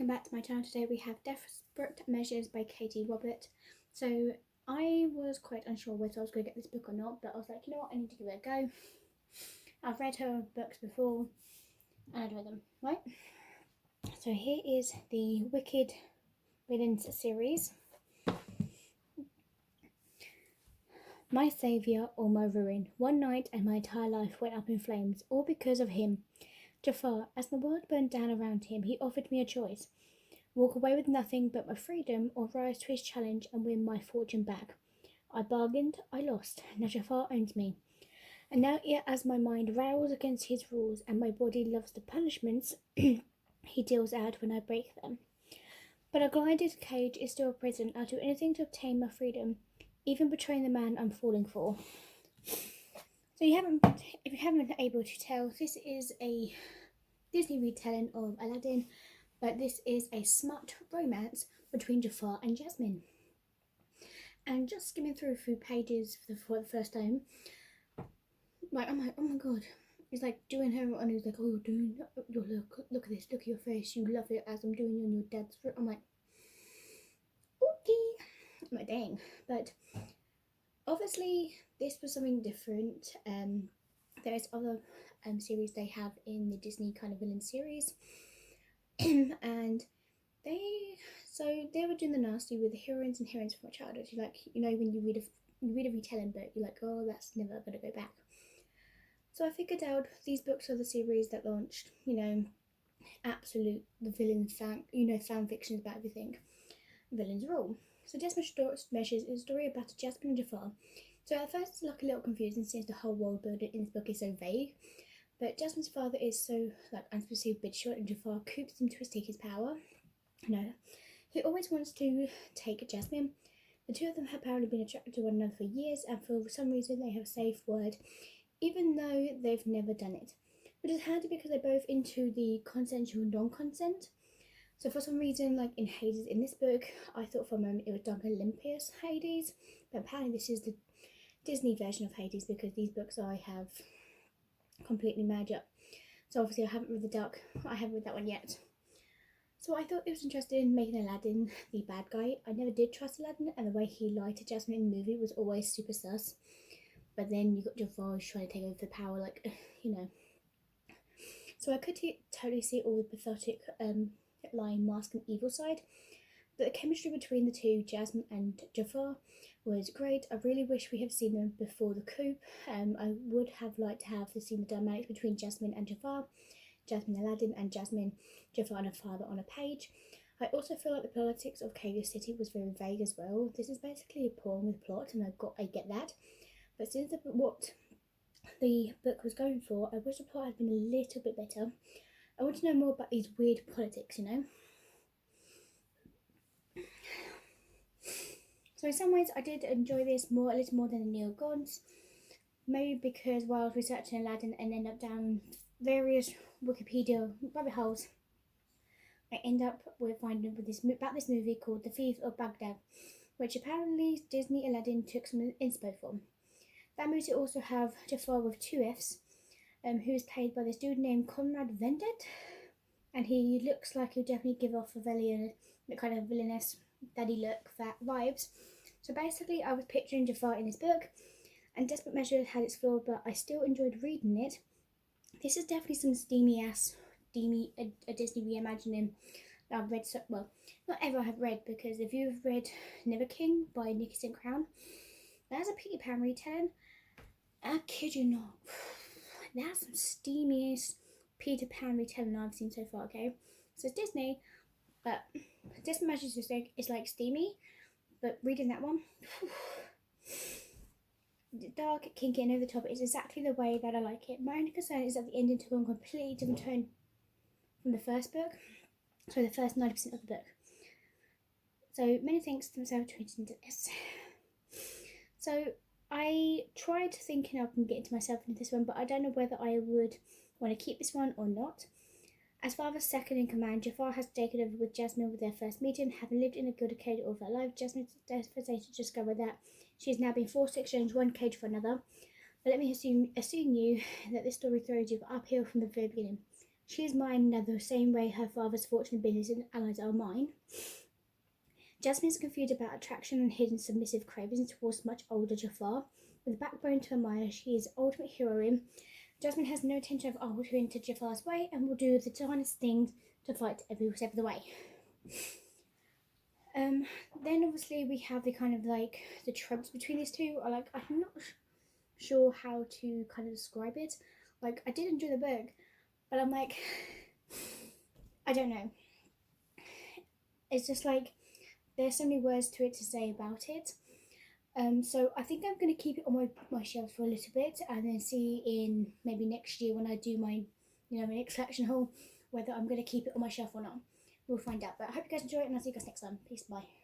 welcome back to my channel. Today we have Desperate Measures by Katee. So I was quite unsure whether I was going to get this book or not, but I was like, you know what, I need to give it a go. I've read her books before and I read them, right? So here is the Wicked Villains series. My saviour or my ruin. One night and my entire life went up in flames, all because of him. Jafar, as the world burned down around him, he offered me a choice. Walk away with nothing but my freedom, or rise to his challenge and win my fortune back. I bargained, I lost. Now Jafar owns me. And now, as my mind rails against his rules and my body loves the punishments he deals out when I break them. But a glided cage is still a prison. I'll do anything to obtain my freedom, even betraying the man I'm falling for. So if you haven't been able to tell, this is a Disney retelling of Aladdin, but this is a smart romance between Jafar and Jasmine. And just skimming through a few pages for the first time, like I'm like, oh my god, it's like doing her, and he's like, oh, look at this, look at your face, you love it as I'm doing you on your dad's fruit. I'm like, okay, I'm like, dang. But obviously this was something different. There's other series they have in the Disney kind of villain series. And they were doing the nasty with the heroines and heroines from my childhood. You like, you know, when you read a retelling book, you're like, oh, that's never gonna go back. So I figured out these books are the series that launched, you know, absolute the villain fan fictions about everything. Villains rule. So Desperate Measures is a story about Jasmine and Jafar. So at first it's like a little confusing since the whole world building in this book is so vague. But Jasmine's father is so like unspecific bit short, and Jafar coops him to take his power. No, he always wants to take Jasmine. The two of them have apparently been attracted to one another for years, and for some reason they have a safe word, even though they've never done it. Which is handy because they're both into the consensual non-consent. So for some reason, like in Hades in this book, I thought for a moment it was Duncan Olympius Hades, but apparently this is the Disney version of Hades because these books I have completely mad up. So obviously I haven't read that one yet. So I thought it was interesting making Aladdin the bad guy. I never did trust Aladdin, and the way he lied to Jasmine in the movie was always super sus. But then you got Jafar trying to take over the power, like, you know. So I could totally see all the pathetic lying mask and evil side. But the chemistry between the two, Jasmine and Jafar, was great. I really wish we had seen them before the coup. I would have liked to have seen the dynamics between Jasmine and Jafar, Jasmine Aladdin, and Jasmine, Jafar and her father on a page. I also feel like the politics of Kansas City was very vague as well. This is basically a poem with plot, and I get that. But since what the book was going for, I wish the plot had been a little bit better. I want to know more about these weird politics, you know. So in some ways I did enjoy this a little more than the Neo Gods. Maybe because while I was researching Aladdin and end up down various Wikipedia rabbit holes, I end up with finding about this movie called The Thief of Baghdad, which apparently Disney Aladdin took some inspo from. That movie also have Jafar with 2 F's, who is played by this dude named Conrad Vendet, and he looks like he'll definitely give off the kind of villainous daddy look vibes. So basically I was picturing Jafar in this book, and Desperate Measures had its flaw, but I still enjoyed reading it. This is definitely some a Disney reimagining that I've read, well, not ever have read, because if you've read Never King by Nikki St. Crown, that's a Peter Pan retelling. I kid you not, that's some steamiest Peter Pan retelling I've seen so far, okay? So it's Disney, but Desperate Measures is like steamy, but reading that one, dark, kinky, and over the top is exactly the way that I like it. My only concern is that the ending took on a completely different tone from the first book, so the first 90% of the book. So many thanks to myself for tweeting into this. So I tried thinking I can get into myself into this one, but I don't know whether I would want to keep this one or not. As father's second in command, Jafar has taken over with Jasmine with their first meeting. Having lived in a good cage all of her life, Jasmine is devastated to discover that she has now been forced to exchange one cage for another. But let me assume you that this story throws you uphill from the very beginning. She is mine now the same way her father's fortune, abilities, and allies are mine. Jasmine is confused about attraction and hidden submissive cravings towards much older Jafar. With a backbone to admire, she is ultimate heroine. Jasmine has no intention of altering to Jafar's way and will do the tiniest things to fight every step of the way. Then obviously we have the kind of like the tropes between these two. I'm not sure how to kind of describe it. Like, I did enjoy the book, but I'm like, I don't know. It's just like there's so many words to it to say about it. So I think I'm gonna keep it on my shelf for a little bit, and then see in maybe next year when I do my, my next collection haul, whether I'm gonna keep it on my shelf or not. We'll find out. But I hope you guys enjoy it, and I'll see you guys next time. Peace, bye.